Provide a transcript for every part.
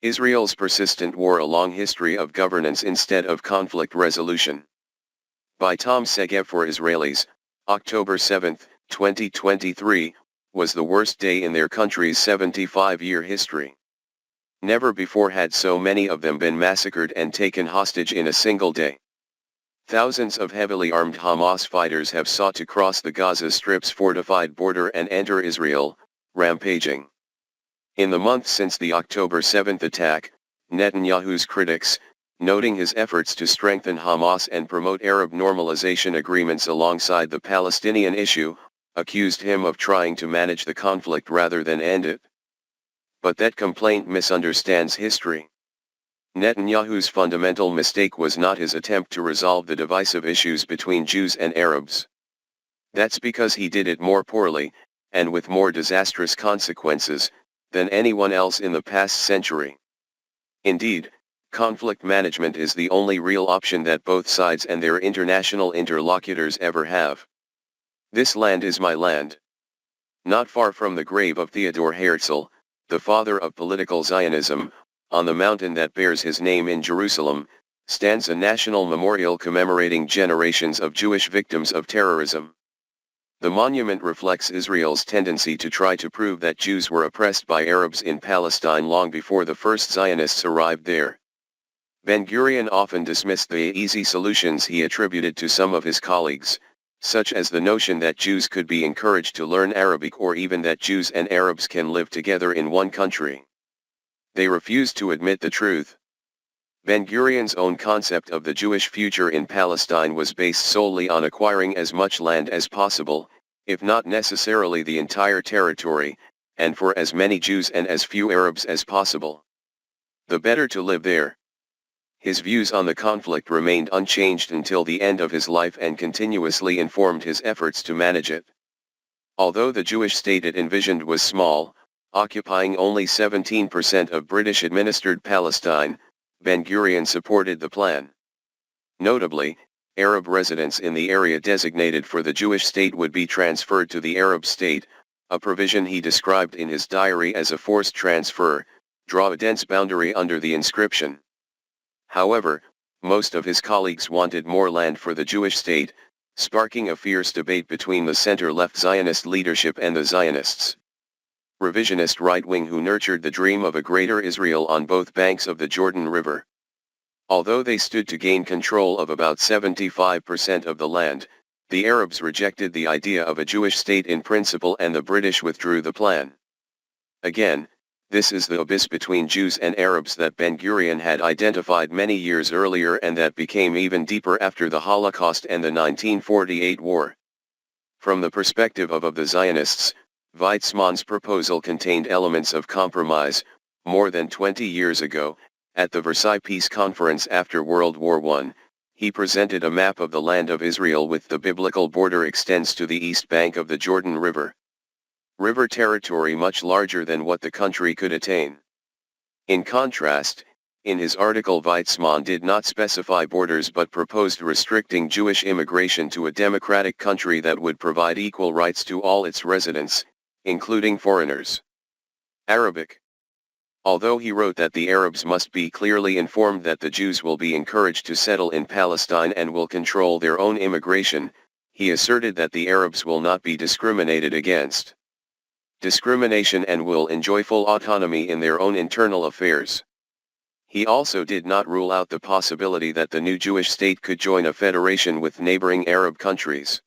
Israel's persistent war: a long history of governance instead of conflict resolution. By Tom Segev for Israelis, October 7, 2023, was the worst day in their country's 75-year history. Never before had so many of them been massacred and taken hostage in a single day. Thousands of heavily armed Hamas fighters have sought to cross the Gaza Strip's fortified border and enter Israel, rampaging. In the months since the October 7 attack, Netanyahu's critics, noting his efforts to strengthen Hamas and promote Arab normalization agreements alongside the Palestinian issue, accused him of trying to manage the conflict rather than end it. But that complaint misunderstands history. Netanyahu's fundamental mistake was not his attempt to resolve the divisive issues between Jews and Arabs. That's because he did it more poorly, and with more disastrous consequences, than anyone else in the past century. Indeed, conflict management is the only real option that both sides and their international interlocutors ever have. This land is my land. Not far from the grave of Theodor Herzl, the father of political Zionism, on the mountain that bears his name in Jerusalem, stands a national memorial commemorating generations of Jewish victims of terrorism. The monument reflects Israel's tendency to try to prove that Jews were oppressed by Arabs in Palestine long before the first Zionists arrived there. Ben-Gurion often dismissed the easy solutions he attributed to some of his colleagues, such as the notion that Jews could be encouraged to learn Arabic or even that Jews and Arabs can live together in one country. They refused to admit the truth. Ben-Gurion's own concept of the Jewish future in Palestine was based solely on acquiring as much land as possible, if not necessarily the entire territory, and for as many Jews and as few Arabs as possible. The better to live there. His views on the conflict remained unchanged until the end of his life and continuously informed his efforts to manage it. Although the Jewish state it envisioned was small, occupying only 17% of British-administered Palestine, Ben-Gurion supported the plan. Notably, Arab residents in the area designated for the Jewish state would be transferred to the Arab state, a provision he described in his diary as a forced transfer. Draw a dense boundary under the inscription. However, most of his colleagues wanted more land for the Jewish state, sparking a fierce debate between the center-left Zionist leadership and the Zionists. Revisionist right-wing who nurtured the dream of a greater Israel on both banks of the Jordan River. Although they stood to gain control of about 75% of the land, the Arabs rejected the idea of a Jewish state in principle and the British withdrew the plan. Again, this is the abyss between Jews and Arabs that Ben-Gurion had identified many years earlier and that became even deeper after the Holocaust and the 1948 war. From the perspective of the Zionists, Weizmann's proposal contained elements of compromise. More than 20 years ago, at the Versailles Peace Conference after World War I, he presented a map of the land of Israel with the biblical border extends to the east bank of the Jordan River. River territory much larger than what the country could attain. In contrast, in his article Weizmann did not specify borders but proposed restricting Jewish immigration to a democratic country that would provide equal rights to all its residents, including foreigners. Arabic. Although he wrote that the Arabs must be clearly informed that the Jews will be encouraged to settle in Palestine and will control their own immigration, he asserted that the Arabs will not be discriminated against. Discrimination and will enjoy full autonomy in their own internal affairs. He also did not rule out the possibility that the new Jewish state could join a federation with neighboring Arab countries.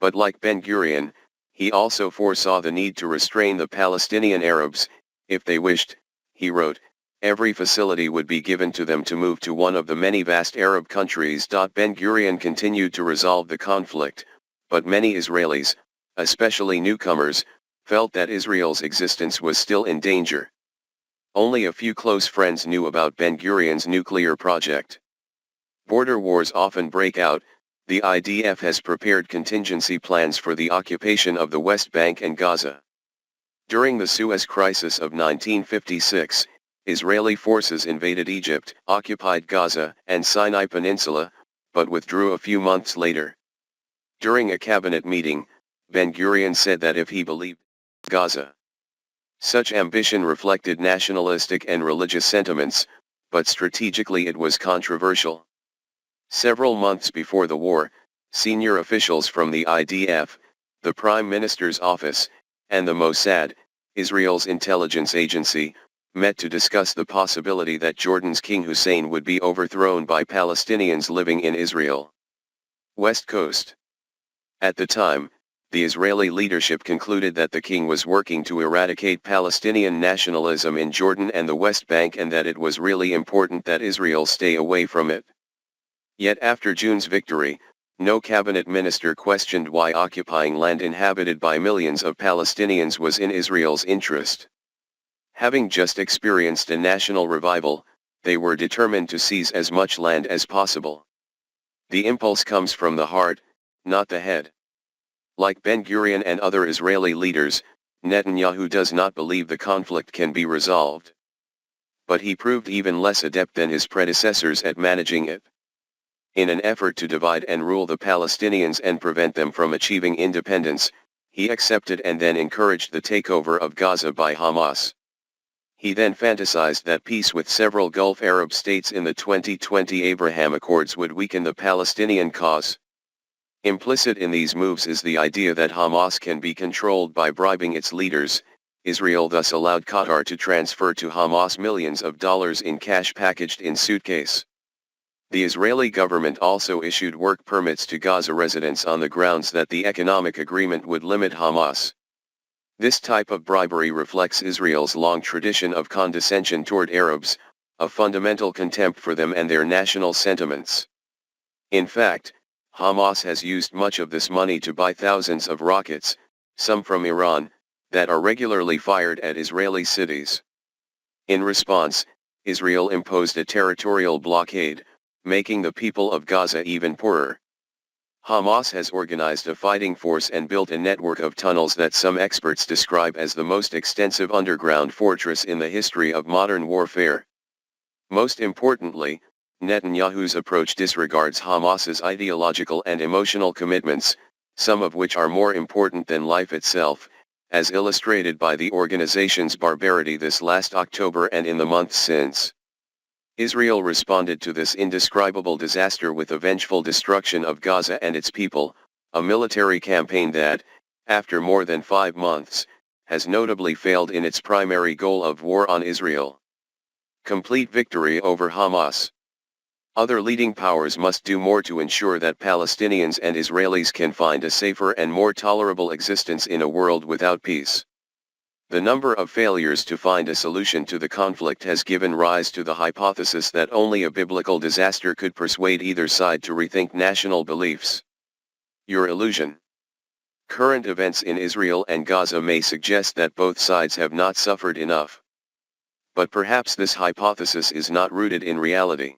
But like Ben-Gurion, he also foresaw the need to restrain the Palestinian Arabs. If they wished, he wrote, every facility would be given to them to move to one of the many vast Arab countries. Ben-Gurion continued to resolve the conflict, but many Israelis, especially newcomers, felt that Israel's existence was still in danger. Only a few close friends knew about Ben-Gurion's nuclear project. Border wars often break out. The IDF has prepared contingency plans for the occupation of the West Bank and Gaza. During the Suez Crisis of 1956, Israeli forces invaded Egypt, occupied Gaza and Sinai Peninsula, but withdrew a few months later. During a cabinet meeting, Ben-Gurion said that if he believed Gaza Such ambition reflected nationalistic and religious sentiments, but strategically it was controversial. Several months before the war, senior officials from the IDF, the Prime Minister's office, and the Mossad, Israel's intelligence agency, met to discuss the possibility that Jordan's King Hussein would be overthrown by Palestinians living in Israel. West Coast. At the time, the Israeli leadership concluded that the king was working to eradicate Palestinian nationalism in Jordan and the West Bank and that it was really important that Israel stay away from it. Yet after June's victory, no cabinet minister questioned why occupying land inhabited by millions of Palestinians was in Israel's interest. Having just experienced a national revival, they were determined to seize as much land as possible. The impulse comes from the heart, not the head. Like Ben-Gurion and other Israeli leaders, Netanyahu does not believe the conflict can be resolved. But he proved even less adept than his predecessors at managing it. In an effort to divide and rule the Palestinians and prevent them from achieving independence, he accepted and then encouraged the takeover of Gaza by Hamas. He then fantasized that peace with several Gulf Arab states in the 2020 Abraham Accords would weaken the Palestinian cause. Implicit in these moves is the idea that Hamas can be controlled by bribing its leaders. Israel thus allowed Qatar to transfer to Hamas millions of dollars in cash packaged in suitcase. The Israeli government also issued work permits to Gaza residents on the grounds that the economic agreement would limit Hamas. This type of bribery reflects Israel's long tradition of condescension toward Arabs, a fundamental contempt for them and their national sentiments. In fact, Hamas has used much of this money to buy thousands of rockets, some from Iran, that are regularly fired at Israeli cities. In response, Israel imposed a territorial blockade, making the people of Gaza even poorer. Hamas has organized a fighting force and built a network of tunnels that some experts describe as the most extensive underground fortress in the history of modern warfare. Most importantly, Netanyahu's approach disregards Hamas's ideological and emotional commitments, some of which are more important than life itself, as illustrated by the organization's barbarity this last October and in the months since. Israel responded to this indescribable disaster with a vengeful destruction of Gaza and its people, a military campaign that, after more than 5 months, has notably failed in its primary goal of war on Israel. Complete victory over Hamas. Other leading powers must do more to ensure that Palestinians and Israelis can find a safer and more tolerable existence in a world without peace. The number of failures to find a solution to the conflict has given rise to the hypothesis that only a biblical disaster could persuade either side to rethink national beliefs. Your illusion. Current events in Israel and Gaza may suggest that both sides have not suffered enough. But perhaps this hypothesis is not rooted in reality.